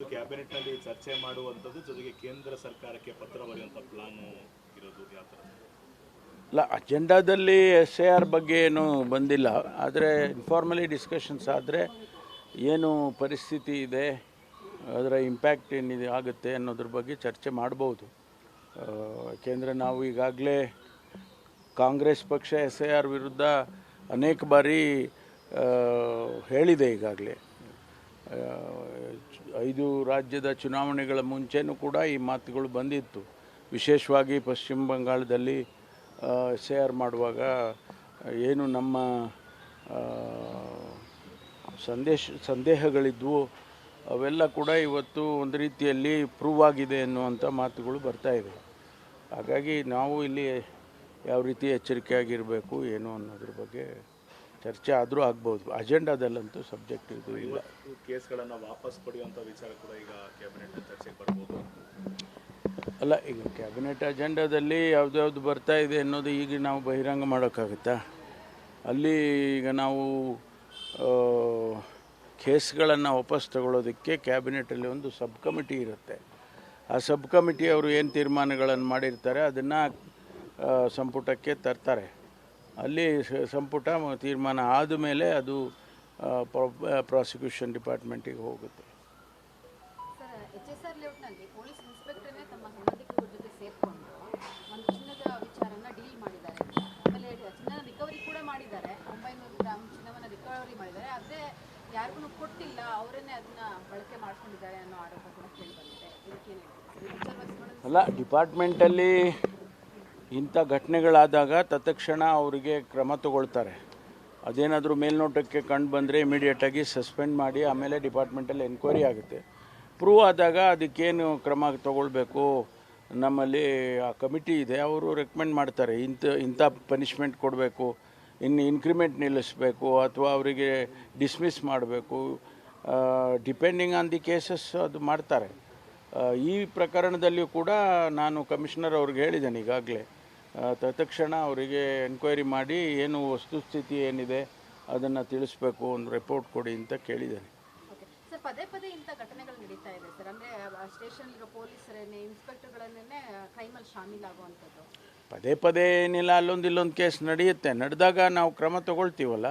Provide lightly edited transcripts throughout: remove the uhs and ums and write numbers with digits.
ಕ್ಯಾಬಿನೆಟ್ನಲ್ಲಿ ಚರ್ಚೆ ಮಾಡುವಂಥದ್ದು ಜೊತೆಗೆ ಕೇಂದ್ರ ಸರ್ಕಾರಕ್ಕೆ ಪತ್ರ ಬರೆಯುವಂಥ ಪ್ಲಾನು ಇರೋದು ಯಾವ ಥರ? ಇಲ್ಲ, ಅಜೆಂಡಾದಲ್ಲಿ SIR ಬಗ್ಗೆ ಏನು ಬಂದಿಲ್ಲ. ಆದರೆ ಇನ್ಫಾರ್ಮಲಿ ಡಿಸ್ಕಷನ್ಸ್ ಆದರೆ ಏನು ಪರಿಸ್ಥಿತಿ ಇದೆ, ಅದರ ಇಂಪ್ಯಾಕ್ಟ್ ಏನಿದೆ ಆಗುತ್ತೆ ಅನ್ನೋದ್ರ ಬಗ್ಗೆ ಚರ್ಚೆ ಮಾಡ್ಬೋದು. ಯಾಕೆಂದರೆ ನಾವು ಈಗಾಗಲೇ ಕಾಂಗ್ರೆಸ್ ಪಕ್ಷ SIR ವಿರುದ್ಧ ಅನೇಕ ಬಾರಿ ಹೇಳಿದೆ. ಈಗಾಗಲೇ 5 ರಾಜ್ಯದ ಚುನಾವಣೆಗಳ ಮುಂಚೆನೂ ಕೂಡ ಈ ಮಾತುಗಳು ಬಂದಿತ್ತು. ವಿಶೇಷವಾಗಿ ಪಶ್ಚಿಮ ಬಂಗಾಳದಲ್ಲಿ SIR ಮಾಡುವಾಗ ಏನು ನಮ್ಮ ಸಂದೇಹಗಳಿದ್ವು ಅವೆಲ್ಲ ಕೂಡ ಇವತ್ತು ಒಂದು ರೀತಿಯಲ್ಲಿ ಪ್ರೂವ್ ಆಗಿದೆ ಅನ್ನುವಂಥ ಮಾತುಗಳು ಬರ್ತಾ ಇದೆ. ಹಾಗಾಗಿ ನಾವು ಇಲ್ಲಿ ಯಾವ ರೀತಿ ಎಚ್ಚರಿಕೆಯಾಗಿರಬೇಕು ಏನು ಅನ್ನೋದ್ರ ಬಗ್ಗೆ ಚರ್ಚೆ ಆದರೂ ಆಗ್ಬೋದು. ಅಜೆಂಡಾದಲ್ಲಂತೂ ಸಬ್ಜೆಕ್ಟ್ ಇದು ಇಲ್ಲ. ಕೇಸ್ಗಳನ್ನು ವಾಪಸ್ ಪಡೆಯುವಂಥ ವಿಚಾರ ಕೂಡ ಈಗ ಕ್ಯಾಬಿನೆಟ್ ಚರ್ಚೆಗೆ ಬರ್ಬೋದು. ಅಲ್ಲ, ಈಗ ಕ್ಯಾಬಿನೆಟ್ ಅಜೆಂಡಾದಲ್ಲಿ ಯಾವ್ದು ಬರ್ತಾ ಇದೆ ಅನ್ನೋದು ಈಗ ನಾವು ಬಹಿರಂಗ ಮಾಡೋಕ್ಕಾಗುತ್ತಾ? ಅಲ್ಲಿ ಈಗ ನಾವು ಕೇಸ್ಗಳನ್ನು ವಾಪಸ್ ತಗೊಳ್ಳೋದಕ್ಕೆ ಕ್ಯಾಬಿನೆಟಲ್ಲಿ ಒಂದು ಸಬ್ ಕಮಿಟಿ ಇರುತ್ತೆ. ಆ ಸಬ್ ಕಮಿಟಿ ಅವರು ಏನು ತೀರ್ಮಾನಗಳನ್ನು ಮಾಡಿರ್ತಾರೆ ಅದನ್ನು ಸಂಪುಟಕ್ಕೆ ತರ್ತಾರೆ. ಅಲ್ಲಿ ಸಂಪುಟ ತೀರ್ಮಾನ ಆದಮೇಲೆ ಅದು ಪ್ರಾಸಿಕ್ಯೂಷನ್ ಡಿಪಾರ್ಟ್ಮೆಂಟಿಗೆ ಹೋಗುತ್ತೆ. ಸರ್, HSR ಲೇಔಟ್ನಲ್ಲಿ ಪೊಲೀಸ್ ಇನ್ಸ್ಪೆಕ್ಟರ್ನೇ ತಮ್ಮ ಸಂಬಂಧಿಕರ ಜೊತೆ ಸೇರಿಕೊಂಡು ಒಂದು ಚಿನ್ನದ ವಿಚಾರನ ಡೀಲ್ ಮಾಡಿದ್ದಾರೆ. ಆಮೇಲೆ ಚಿನ್ನದ ರಿಕವರಿ ಕೂಡ ಮಾಡಿದ್ದಾರೆ. 900 ಗ್ರಾಮ್ ಚಿನ್ನವನ್ನು ರಿಕವರಿ ಮಾಡಿದ್ದಾರೆ. ಆದರೆ ಯಾರಿಗೂ ಕೊಟ್ಟಿಲ್ಲ, ಅವರನ್ನೇ ಅದನ್ನ ಬಳಕೆ ಮಾಡ್ಕೊಂಡಿದ್ದಾರೆ ಅನ್ನೋ ಆರೋಪ ಕೂಡ ಕೇಳಿ ಬಂದಿದೆ. ಇದಕ್ಕೇನು ಅಲ್ಲ, ಡಿಪಾರ್ಟ್ಮೆಂಟಲ್ಲಿ ಇಂಥ ಘಟನೆಗಳಾದಾಗ ತತ್ಕ್ಷಣ ಅವರಿಗೆ ಕ್ರಮ ತಗೊಳ್ತಾರೆ. ಅದೇನಾದರೂ ಮೇಲ್ನೋಟಕ್ಕೆ ಕಂಡು ಬಂದರೆ ಇಮಿಡಿಯೇಟಾಗಿ ಸಸ್ಪೆಂಡ್ ಮಾಡಿ ಆಮೇಲೆ ಡಿಪಾರ್ಟ್ಮೆಂಟಲ್ಲಿ ಎನ್ಕ್ವೈರಿ ಆಗುತ್ತೆ. ಪ್ರೂವ್ ಆದಾಗ ಅದಕ್ಕೇನು ಕ್ರಮ ತಗೊಳ್ಬೇಕು ನಮ್ಮಲ್ಲಿ ಆ ಕಮಿಟಿ ಇದೆ, ಅವರು ರೆಕಮೆಂಡ್ ಮಾಡ್ತಾರೆ. ಇಂಥ ಪನಿಷ್ಮೆಂಟ್ ಕೊಡಬೇಕು, ಇನ್ಕ್ರಿಮೆಂಟ್ ನಿಲ್ಲಿಸಬೇಕು ಅಥವಾ ಅವರಿಗೆ ಡಿಸ್ಮಿಸ್ ಮಾಡಬೇಕು, ಡಿಪೆಂಡಿಂಗ್ ಆನ್ ದಿ ಕೇಸಸ್ ಅದು ಮಾಡ್ತಾರೆ. ಈ ಪ್ರಕರಣದಲ್ಲಿಯೂ ಕೂಡ ನಾನು ಕಮಿಷನರ್ ಅವ್ರಿಗೆ ಹೇಳಿದ್ದೇನೆ ಈಗಾಗಲೇ, ತತ್ಕ್ಷಣ ಅವರಿಗೆ ಎನ್ಕ್ವೈರಿ ಮಾಡಿ ಏನು ವಸ್ತುಸ್ಥಿತಿ ಏನಿದೆ ಅದನ್ನು ತಿಳಿಸ್ಬೇಕು, ಒಂದು ರಿಪೋರ್ಟ್ ಕೊಡಿ ಅಂತ ಕೇಳಿದ್ದೇನೆ. ಸರ್, ಪದೇ ಪದೇ ಇಂಥ ಘಟನೆಗಳು ನಡೀತಾ ಇದೆ ಸರ್. ಅಂದರೆ ಸ್ಟೇಷನ್ಲಿರೋ ಪೊಲೀಸರನ್ನೇ ಇನ್ಸ್ಪೆಕ್ಟರ್ಗಳನ್ನೇ ಕ್ರೈಮಲ್ಲಿ ಶಾಮೀಲಾಗುವಂಥದ್ದು ಪದೇ ಏನಿಲ್ಲ, ಇಲ್ಲೊಂದು ಕೇಸ್ ನಡೆಯುತ್ತೆ. ನಡೆದಾಗ ನಾವು ಕ್ರಮ ತಗೊಳ್ತೀವಲ್ಲ.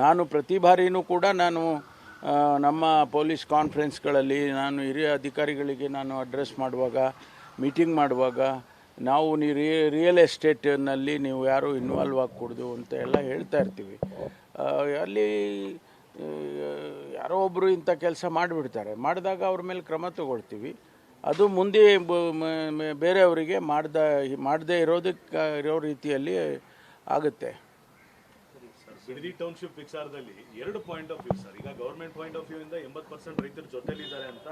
ನಾನು ಪ್ರತಿ ಬಾರಿನೂ ಕೂಡ ನಾನು ನಮ್ಮ ಪೊಲೀಸ್ ಕಾನ್ಫರೆನ್ಸ್ಗಳಲ್ಲಿ ನಾನು ಹಿರಿಯ ಅಧಿಕಾರಿಗಳಿಗೆ ನಾನು ಅಡ್ರೆಸ್ ಮಾಡುವಾಗ, ಮೀಟಿಂಗ್ ಮಾಡುವಾಗ ನಾವು ರಿಯಲ್ ಎಸ್ಟೇಟ್ನಲ್ಲಿ ನೀವು ಯಾರೂ ಇನ್ವಾಲ್ವ್ ಆಗಕೂಡ್ದು ಅಂತ ಎಲ್ಲ ಹೇಳ್ತಾ ಇರ್ತೀವಿ. ಅಲ್ಲಿ ಯಾರೋ ಒಬ್ಬರು ಇಂಥ ಕೆಲಸ ಮಾಡಿಬಿಡ್ತಾರೆ. ಮಾಡಿದಾಗ ಅವ್ರ ಮೇಲೆ ಕ್ರಮ ತಗೊಳ್ತೀವಿ. ಅದು ಮುಂದೆ ಬೇರೆಯವರಿಗೆ ಮಾಡದೇ ಇರೋ ರೀತಿಯಲ್ಲಿ ಆಗುತ್ತೆ. ಬಿಡದಿ ಟೌನ್ಶಿಪ್ ವಿಚಾರದಲ್ಲಿ 2 ಪಾಯಿಂಟ್ ಆಫ್ ವ್ಯೂ ಸರ್. ಈಗ ಗೌರ್ಮೆಂಟ್ ಪಾಯಿಂಟ್ ಆಫ್ ವ್ಯೂ ಇಂದ 80% ರೈತರ ಜೊತೆಲಿದ್ದಾರೆ ಅಂತ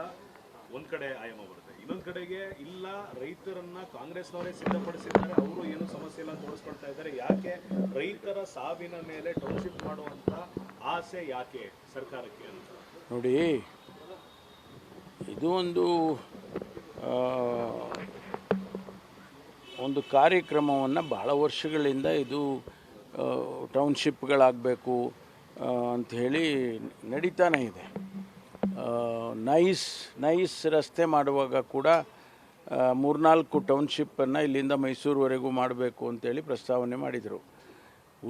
ಒಂದು ಕಡೆ ಆಯಾಮ ಬರುತ್ತೆ. ಇನ್ನೊಂದು ಕಡೆಗೆ ಇಲ್ಲ, ರೈತರನ್ನ ಕಾಂಗ್ರೆಸ್ನವರೇ ಸಿದ್ಧಪಡಿಸಿದ್ದಾರೆ, ಅವರು ಏನು ಸಮಸ್ಯೆ ಇಲ್ಲ ತೋರಿಸ್ಕೊಳ್ತಾ ಇದ್ದಾರೆ. ಯಾಕೆ ರೈತರ ಸಾವಿನ ಮೇಲೆ ಟೌನ್ಶಿಪ್ ಮಾಡುವಂತ ಆಸೆ ಯಾಕೆ ಸರ್ಕಾರಕ್ಕೆ ಅಂತ ನೋಡಿ, ಇದು ಒಂದು ಕಾರ್ಯಕ್ರಮವನ್ನು ಬಹಳ ವರ್ಷಗಳಿಂದ ಇದು ಟೌನ್ಶಿಪ್ಗಳಾಗಬೇಕು ಅಂಥೇಳಿ ನಡೀತಾನೆ ಇದೆ. ನೈಸ್ ರಸ್ತೆ ಮಾಡುವಾಗ ಕೂಡ 3-4 ಟೌನ್ಶಿಪ್ಪನ್ನು ಇಲ್ಲಿಂದ ಮೈಸೂರುವರೆಗೂ ಮಾಡಬೇಕು ಅಂತೇಳಿ ಪ್ರಸ್ತಾವನೆ ಮಾಡಿದರು.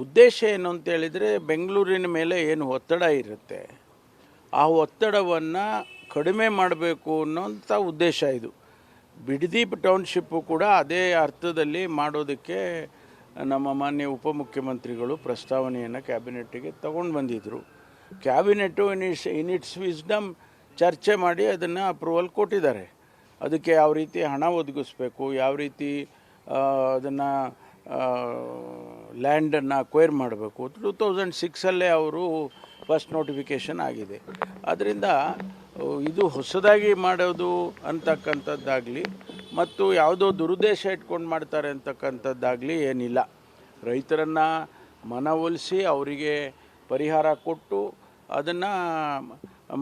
ಉದ್ದೇಶ ಏನು ಅಂತೇಳಿದರೆ, ಬೆಂಗಳೂರಿನ ಮೇಲೆ ಏನು ಒತ್ತಡ ಇರುತ್ತೆ ಆ ಒತ್ತಡವನ್ನು ಕಡಿಮೆ ಮಾಡಬೇಕು ಅನ್ನೋಂಥ ಉದ್ದೇಶ ಇದು. ಬಿಡದಿ ಟೌನ್ಶಿಪ್ಪು ಕೂಡ ಅದೇ ಅರ್ಥದಲ್ಲಿ ಮಾಡೋದಕ್ಕೆ ನಮ್ಮ ಮಾನ್ಯ ಉಪಮುಖ್ಯಮಂತ್ರಿಗಳು ಪ್ರಸ್ತಾವನೆಯನ್ನು ಕ್ಯಾಬಿನೆಟ್ಟಿಗೆ ತಗೊಂಡು ಬಂದಿದ್ದರು. ಕ್ಯಾಬಿನೆಟ್ಟು ಇನ್ ಇಟ್ಸ್ ವಿಸ್ಡಮ್ ಚರ್ಚೆ ಮಾಡಿ ಅದನ್ನು ಅಪ್ರೂವಲ್ ಕೊಟ್ಟಿದ್ದಾರೆ. ಅದಕ್ಕೆ ಯಾವ ರೀತಿ ಹಣ ಒದಗಿಸ್ಬೇಕು, ಯಾವ ರೀತಿ ಅದನ್ನು ಲ್ಯಾಂಡನ್ನು ಅಕ್ವೈರ್ ಮಾಡಬೇಕು, 2006 ಅವರು ಫಸ್ಟ್ ನೋಟಿಫಿಕೇಷನ್ ಆಗಿದೆ. ಆದ್ದರಿಂದ ಇದು ಹೊಸದಾಗಿ ಮಾಡೋದು ಅಂತಕ್ಕಂಥದ್ದಾಗಲಿ ಮತ್ತು ಯಾವುದೋ ದುರುದ್ದೇಶ ಇಟ್ಕೊಂಡು ಮಾಡ್ತಾರೆ ಅಂತಕ್ಕಂಥದ್ದಾಗಲಿ ಏನಿಲ್ಲ. ರೈತರನ್ನು ಮನವೊಲಿಸಿ ಅವರಿಗೆ ಪರಿಹಾರ ಕೊಟ್ಟು ಅದನ್ನು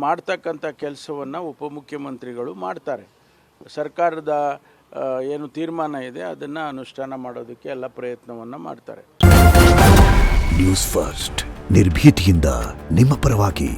ಮಾಡ್ತಕ್ಕಂಥ ಕೆಲಸವನ್ನು ಉಪಮುಖ್ಯಮಂತ್ರಿಗಳು ಮಾಡ್ತಾರೆ. ಸರ್ಕಾರದ ಏನು ತೀರ್ಮಾನ ಇದೆ ಅದನ್ನು ಅನುಷ್ಠಾನ ಮಾಡೋದಕ್ಕೆ ಎಲ್ಲ ಪ್ರಯತ್ನವನ್ನು ಮಾಡ್ತಾರೆ. ನ್ಯೂಸ್ ಫಸ್ಟ್, ನಿರ್ಭೀತಿಯಿಂದ ನಿಮ್ಮ ಪರವಾಗಿ.